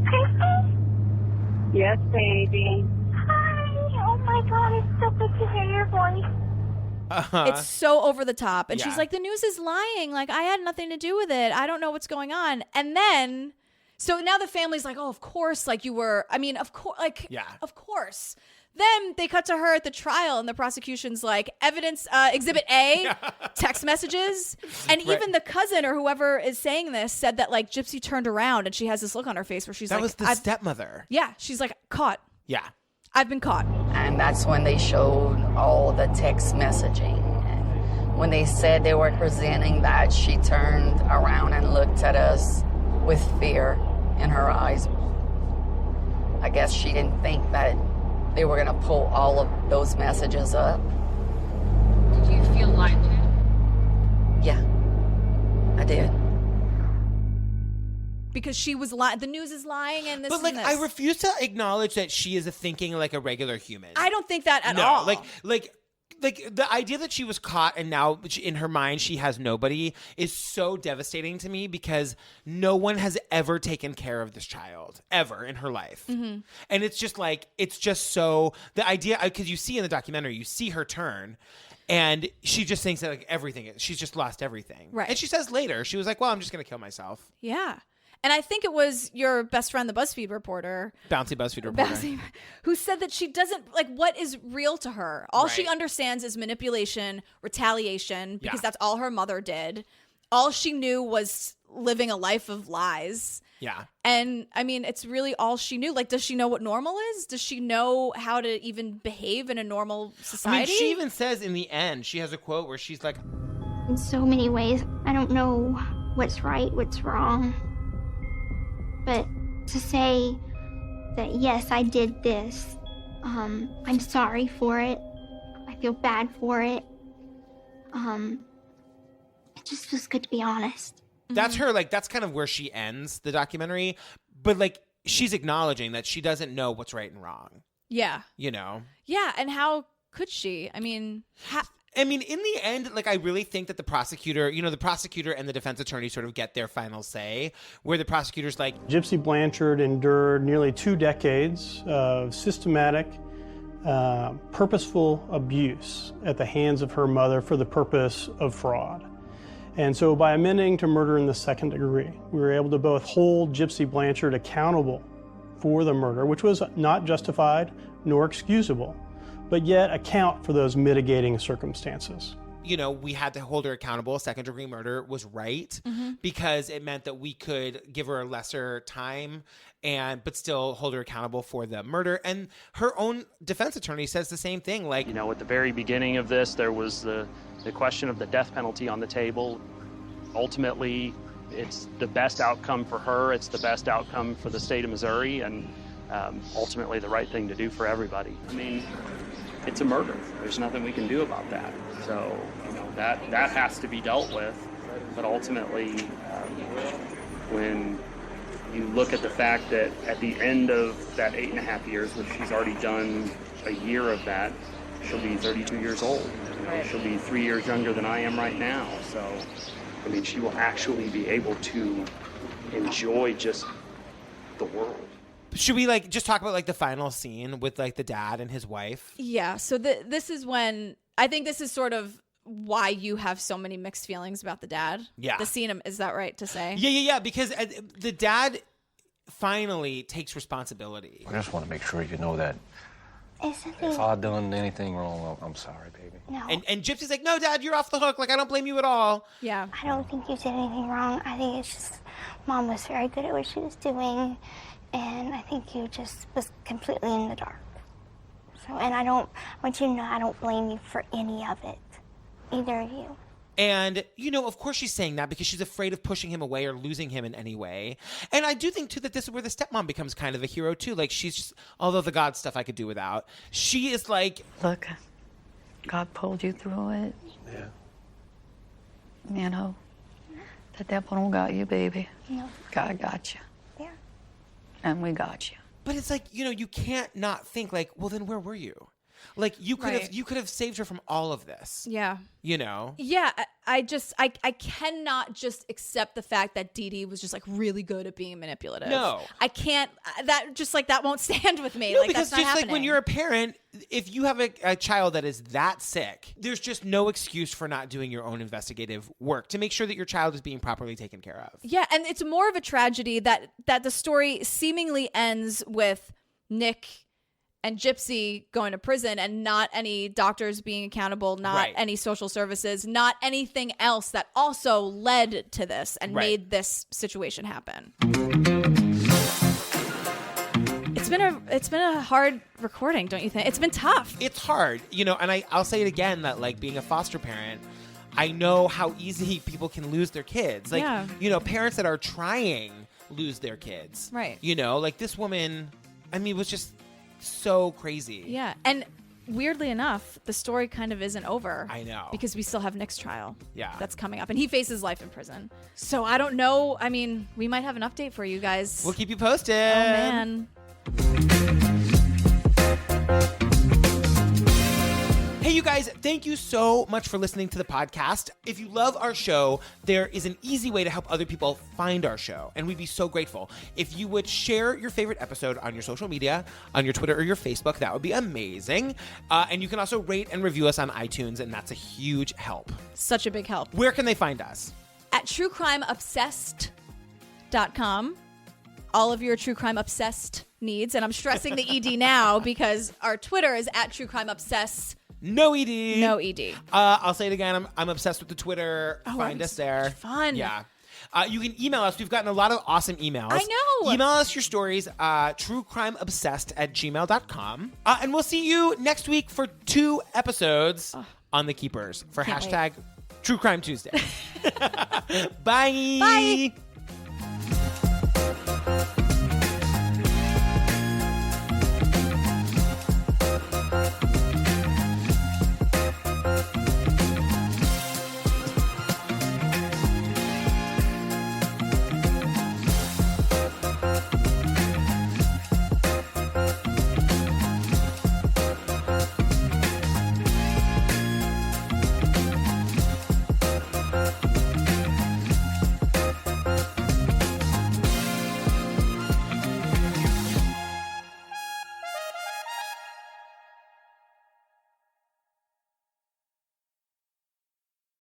Speaker 17: Okay. Yes, baby. Hi. Oh my God, it's so good to hear your voice.
Speaker 2: It's so over the top. And she's
Speaker 1: Yeah.
Speaker 2: like, "The news is lying. Like, I had nothing to do with it. I don't know what's going on." And then, so now the family's like, "Oh, of course. Like you were, I mean, of course, like,
Speaker 1: Yeah.
Speaker 2: of course." Then they cut to her at the trial and the prosecution's like, "Evidence, exhibit A, text messages." And
Speaker 1: Right.
Speaker 2: even the cousin or whoever is saying this said that like Gypsy turned around and she has this look on her face where she's
Speaker 1: That
Speaker 2: like,
Speaker 1: was the stepmother.
Speaker 2: Yeah. She's like, "Caught.
Speaker 1: Yeah.
Speaker 2: I've been caught."
Speaker 10: And that's when they showed all the text messaging. And when they said they were presenting that, she turned around and looked at us with fear in her eyes. I guess she didn't think that they were going to pull all of those messages up.
Speaker 17: Did you feel lied to?
Speaker 10: Yeah, I did.
Speaker 2: Because she was lying. The news is lying and this
Speaker 1: But like,
Speaker 2: and this.
Speaker 1: I refuse to acknowledge that she is thinking like a regular human.
Speaker 2: I don't think that at
Speaker 1: no,
Speaker 2: all.
Speaker 1: like the idea that she was caught and now in her mind she has nobody is so devastating to me because no one has ever taken care of this child ever in her life.
Speaker 2: Mm-hmm.
Speaker 1: And it's just like, it's just so, the idea, because you see in the documentary, you see her turn and she just thinks that like everything, she's just lost everything.
Speaker 2: Right.
Speaker 1: And she says later, she was like, "Well, I'm just going to kill myself."
Speaker 2: Yeah. And I think it was your best friend, the BuzzFeed reporter,
Speaker 1: Bouncy BuzzFeed reporter.
Speaker 2: who said that she doesn't, like, what is real to her? All she
Speaker 1: Right.
Speaker 2: understands is manipulation, retaliation, because
Speaker 1: Yeah.
Speaker 2: that's all her mother did. All she knew was living a life of lies.
Speaker 1: Yeah.
Speaker 2: And, I mean, it's really all she knew. Like, does she know what normal is? Does she know how to even behave in a normal society?
Speaker 1: I mean, she even says in the end, she has a quote where she's like,
Speaker 7: In so many ways, I don't know what's right, what's wrong. But to say that, yes, I did this, I'm sorry for it, I feel bad for it. It just feels good to be honest.
Speaker 1: That's her, like, that's kind of where she ends the documentary. But, like, she's acknowledging that she doesn't know what's right and wrong.
Speaker 2: Yeah.
Speaker 1: You know?
Speaker 2: Yeah, and how could she? I mean,
Speaker 1: in the end, like, I really think that the prosecutor and the defense attorney sort of get their final say, where the prosecutor's like,
Speaker 16: Gypsy Blancharde endured nearly 2 decades of systematic, purposeful abuse at the hands of her mother for the purpose of fraud. And so by amending to murder in the second degree, we were able to both hold Gypsy Blancharde accountable for the murder, which was not justified nor excusable, but yet account for those mitigating circumstances.
Speaker 1: You know, we had to hold her accountable. Second degree murder was right because it meant that we could give her a lesser time but still hold her accountable for the murder. And her own defense attorney says the same thing. Like,
Speaker 18: you know, at the very beginning of this, there was the question of the death penalty on the table. Ultimately, it's the best outcome for her. It's the best outcome for the state of Missouri, and ultimately the right thing to do for everybody. I mean, it's a murder. There's nothing we can do about that. So, you know, that has to be dealt with. But ultimately, when you look at the fact that at the end of that 8.5 years, which she's already done a year of that, she'll be 32 years old. You know, she'll be 3 years younger than I am right now. So, I mean, she will actually be able to enjoy just the world.
Speaker 1: Should we, like, just talk about, like, the final scene with, like, the dad and his wife?
Speaker 2: Yeah, so this is when, I think this is sort of why you have so many mixed feelings about the dad.
Speaker 1: Yeah.
Speaker 2: The scene, is that right to say?
Speaker 1: Yeah, because the dad finally takes responsibility.
Speaker 6: I just want to make sure you know that if I've done anything wrong, I'm sorry, baby.
Speaker 7: No.
Speaker 1: And Gypsy's like, no, Dad, you're off the hook. Like, I don't blame you at all.
Speaker 2: Yeah.
Speaker 7: I don't think you did anything wrong. I think it's just Mom was very good at what she was doing, and I think you just was completely in the dark. So, and I want you to know I don't blame you for any of it, either of you.
Speaker 1: And, you know, of course she's saying that because she's afraid of pushing him away or losing him in any way. And I do think, too, that this is where the stepmom becomes kind of a hero, too. Like, she's just, although the God stuff I could do without, she is like...
Speaker 10: Look, God pulled you through it.
Speaker 6: Yeah.
Speaker 10: You know, the devil don't got you, baby.
Speaker 7: No.
Speaker 10: God got you.
Speaker 7: Yeah.
Speaker 10: And we got you.
Speaker 1: But it's like, you know, you can't not think, like, well, then where were you? Like, you could have saved her from all of this.
Speaker 2: Yeah.
Speaker 1: You know?
Speaker 2: Yeah, I cannot just accept the fact that Dee Dee was just, like, really good at being manipulative.
Speaker 1: No.
Speaker 2: I can't, that won't stand with me.
Speaker 1: No,
Speaker 2: like,
Speaker 1: because
Speaker 2: that's not
Speaker 1: just
Speaker 2: happening.
Speaker 1: like when you're a parent, if you have a child that is that sick, there's just no excuse for not doing your own investigative work to make sure that your child is being properly taken care of.
Speaker 2: Yeah, and it's more of a tragedy that the story seemingly ends with Nick and Gypsy going to prison and not any doctors being accountable, not any social services, not anything else that also led to this and made this situation happen. It's been a hard recording, don't you think? It's been tough.
Speaker 1: It's hard, you know, and I'll say it again that, like, being a foster parent, I know how easy people can lose their kids. Like, you know, parents that are trying lose their kids.
Speaker 2: Right.
Speaker 1: You know, like this woman, I mean, was just so crazy.
Speaker 2: Yeah, and weirdly enough, the story kind of isn't over.
Speaker 1: I know.
Speaker 2: Because we still have Nick's trial.
Speaker 1: Yeah.
Speaker 2: That's coming up, and he faces life in prison. So I don't know. I mean, we might have an update for you guys.
Speaker 1: We'll keep you posted.
Speaker 2: Oh, man.
Speaker 1: Hey, you guys, thank you so much for listening to the podcast. If you love our show, there is an easy way to help other people find our show, and we'd be so grateful. If you would share your favorite episode on your social media, on your Twitter or your Facebook, that would be amazing. And you can also rate and review us on iTunes, and that's a huge help.
Speaker 2: Such a big help.
Speaker 1: Where can they find us?
Speaker 2: At truecrimeobsessed.com. All of your True Crime Obsessed needs, and I'm stressing the ED now because our Twitter is at truecrimeobsessed.
Speaker 1: No ED.
Speaker 2: No ED.
Speaker 1: I'll say it again. I'm obsessed with the Twitter. Find us there.
Speaker 2: Fun.
Speaker 1: Yeah. You can email us. We've gotten a lot of awesome emails.
Speaker 2: I know.
Speaker 1: Email us your stories, truecrimeobsessed@gmail.com. And we'll see you next week for 2 episodes on The Keepers for
Speaker 2: Can't
Speaker 1: hashtag True Crime Tuesday. Bye.
Speaker 2: Bye.